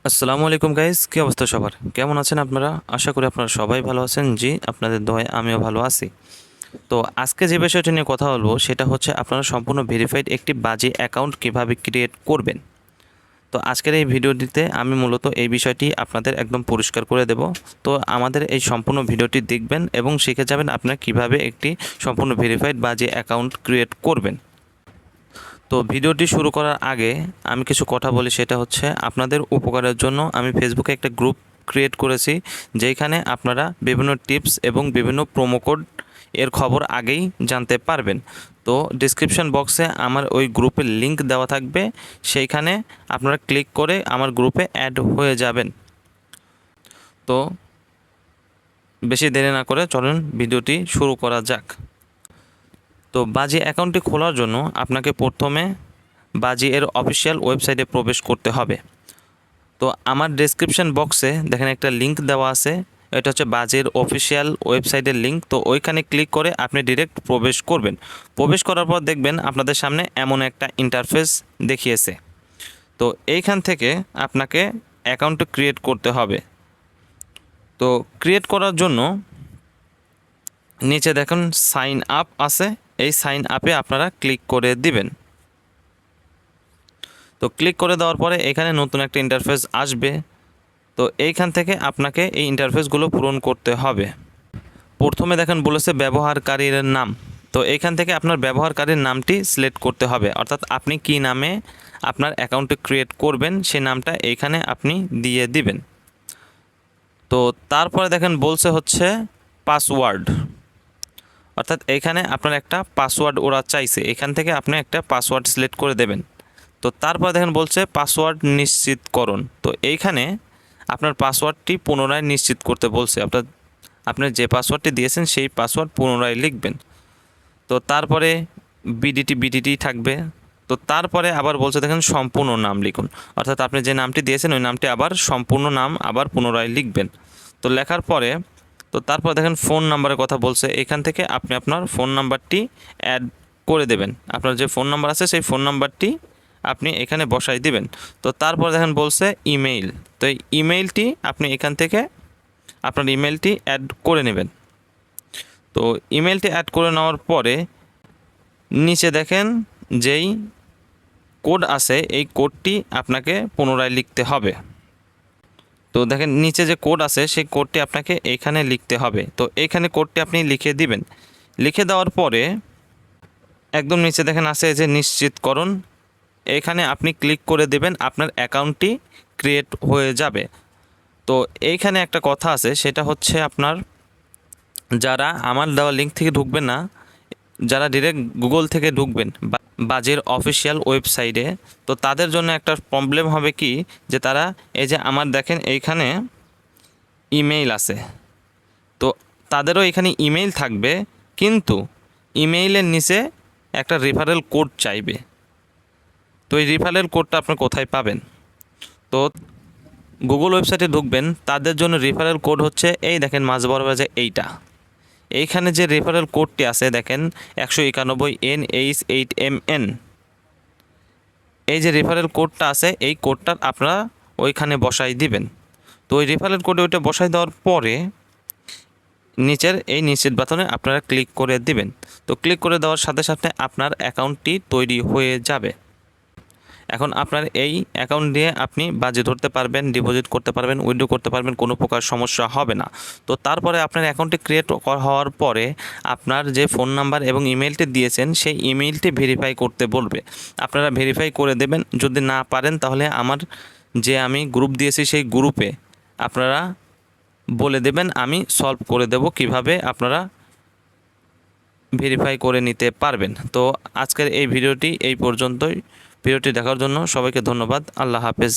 আসসালামু আলাইকুম গাইস, কি অবস্থা সবার? কেমন আছেন আপনারা? আশা করি আপনারা সবাই ভালো আছেন। জি, আপনাদের দোয়ায় আমিও ভালো আছি। তো আজকে যে বিষয়টা নিয়ে কথা বলবো সেটা হচ্ছে আপনারা সম্পূর্ণ ভেরিফাইড একটি বাজে অ্যাকাউন্ট কিভাবে ক্রিয়েট করবেন। তো আজকের এই ভিডিওটিতে আমি মূলত এই বিষয়টি আপনাদের একদম পরিষ্কার করে দেব। তো আমাদের এই সম্পূর্ণ ভিডিওটি দেখবেন এবং শিখে যাবেন আপনারা কিভাবে একটি সম্পূর্ণ ভেরিফাইড বাজে অ্যাকাউন্ট ক্রিয়েট করবেন। তো ভিডিওটি শুরু করার আগে আমি কিছু কথা বলি, সেটা হচ্ছে আপনাদের উপকারের জন্য আমি ফেসবুকে একটা গ্রুপ ক্রিয়েট করেছি, যেখানে আপনারা বিভিন্ন টিপস এবং বিভিন্ন প্রোমো কোড এর খবর আগেই জানতে পারবেন। তো ডিসক্রিপশন বক্সে আমার ওই গ্রুপের লিংক দেওয়া থাকবে, সেইখানে আপনারা ক্লিক করে আমার গ্রুপে অ্যাড হয়ে যাবেন। তো বেশি দেরি না করে চলুন ভিডিওটি শুরু করা যাক। তো বাজি অ্যাকাউন্টটি খোলার জন্য আপনাকে প্রথমে বাজি এর অফিসিয়াল ওয়েবসাইটে প্রবেশ করতে হবে। তো আমার ডেসক্রিপশন বক্সে দেখেন একটা লিংক দেওয়া আছে, এটা হচ্ছে বাজির অফিসিয়াল ওয়েবসাইটের লিংক। তো ওইখানে ক্লিক করে আপনি ডিরেক্ট প্রবেশ করবেন। প্রবেশ করার পর দেখবেন আপনাদের সামনে এমন একটা ইন্টারফেস দেখিয়েছে। তো এইখান থেকে আপনাকে অ্যাকাউন্ট ক্রিয়েট করতে হবে। তো ক্রিয়েট করার জন্য নিচে দেখুন সাইন আপ আছে, এই সাইন আপে আপনারা ক্লিক করে দিবেন। তো ক্লিক করে দেওয়ার পরে এখানে নতুন একটা ইন্টারফেস আসবে। তো এইখান থেকে আপনাকে এই ইন্টারফেসগুলো পূরণ করতে হবে। প্রথমে দেখেন বলেছে ব্যবহারকারীর নাম। তো এইখান থেকে আপনার ব্যবহারকারীর নামটি সিলেক্ট করতে হবে, অর্থাৎ আপনি কি নামে আপনার অ্যাকাউন্টটি ক্রিয়েট করবেন সেই নামটা এইখানে আপনি দিয়ে দিবেন। তো তারপরে দেখেন বলছে হচ্ছে পাসওয়ার্ড, অর্থাৎ এইখানে আপনার একটা পাসওয়ার্ড ওরা চাইছে, এখান থেকে আপনি একটা পাসওয়ার্ড সিলেক্ট করে দেবেন। তো তারপর দেখেন বলছে পাসওয়ার্ড নিশ্চিতকরণ। তো এইখানে আপনার পাসওয়ার্ডটি পুনরায় নিশ্চিত করতে বলছে, অর্থাৎ আপনি যে পাসওয়ার্ডটি দিয়েছেন সেই পাসওয়ার্ড পুনরায় লিখবেন। তো তারপরে বিডিটি থাকবে। তো তারপরে আবার বলছে দেখেন সম্পূর্ণ নাম লিখুন, অর্থাৎ আপনি যে নামটি দিয়েছেন ওই নামটি আবার সম্পূর্ণ নাম আবার পুনরায় লিখবেন। তো লেখার পরে তো তারপর দেখেন ফোন নাম্বারের কথা বলছে, এখান থেকে আপনি আপনার ফোন নাম্বারটি অ্যাড করে দেবেন। আপনার যে ফোন নাম্বার আছে সেই ফোন নাম্বারটি আপনি এখানে বসাই দিবেন। তো তারপর দেখেন বলছে ইমেইল। তো এই ইমেইলটি আপনি এখান থেকে আপনার ইমেলটি অ্যাড করে নেবেন। তো ইমেলটি অ্যাড করে নেওয়ার পরে নিচে দেখেন যেই কোড আছে এই কোডটি আপনাকে পুনরায় লিখতে হবে। তো দেখেন নিচে যে কোড আছে সেই কোডটি আপনাকে এখানে লিখতে হবে। তো এইখানে কোডটি আপনি লিখে দিবেন। লিখে দেওয়ার পরে একদম নিচে দেখেন আছে যে নিশ্চিতকরণ, এখানে আপনি ক্লিক করে দেবেন, আপনার অ্যাকাউন্টটি ক্রিয়েট হয়ে যাবে। তো এইখানে একটা কথা আছে, সেটা হচ্ছে আপনার যারা আমার দেওয়া লিঙ্ক থেকে ঢুকবেন না, যারা ডিরেক্ট গুগল থেকে ঢুকবেন বাজের অফিসিয়াল ওয়েবসাইটে, তো তাদের জন্য একটা প্রবলেম হবে কি, যে তারা এই যে আমার দেখেন এইখানে ইমেইল আছে, তো তাদেরও এখানে ইমেইল থাকবে, কিন্তু ইমেইলের নিচে একটা রেফারেল কোড চাইবে। তো এই রেফারেল কোডটা আপনি কোথায় পাবেন? তো গুগল ওয়েবসাইটে ঢুকবেন, তাদের জন্য রেফারেল কোড হচ্ছে এই দেখেন মাঝ বরাবর যে এইখানে যে রেফারেল কোডটি আছে দেখেন 191NH8MN, এই যে রেফারেল কোডটা আছে এই কোডটা আপনারা ওইখানে বসাই দিবেন। তো ওই রেফারেল কোডে ওইটা বসাই দেওয়ার পরে নিচের এই নিশ্চিত বাটনে আপনারা ক্লিক করে দিবেন। তো ক্লিক করে দেওয়ার সাথে সাথে আপনার অ্যাকাউন্টটি তৈরি হয়ে যাবে। এখন আপনার এই অ্যাকাউন্ট দিয়ে আপনি বাজি ধরতে পারবেন, ডিপোজিট করতে পারবেন, উইথড্র করতে পারবেন, কোনো প্রকার সমস্যা হবে না। তো তারপরে আপনার অ্যাকাউন্টটি ক্রিয়েট হওয়ার পরে আপনার যে ফোন নাম্বার এবং ইমেলটি দিয়েছেন সেই ইমেলটি ভেরিফাই করতে বলবে, আপনারা ভেরিফাই করে দেবেন। যদি না পারেন তাহলে আমার যে আমি গ্রুপ দিয়েছি সেই গ্রুপে আপনারা বলে দেবেন, আমি সলভ করে দেব কিভাবে আপনারা ভেরিফাই করে নিতে পারবেন। তো আজকের এই ভিডিওটি এই পর্যন্তই। ভিডিওটি দেখার জন্য সবাইকে ধন্যবাদ। আল্লাহ হাফেজ।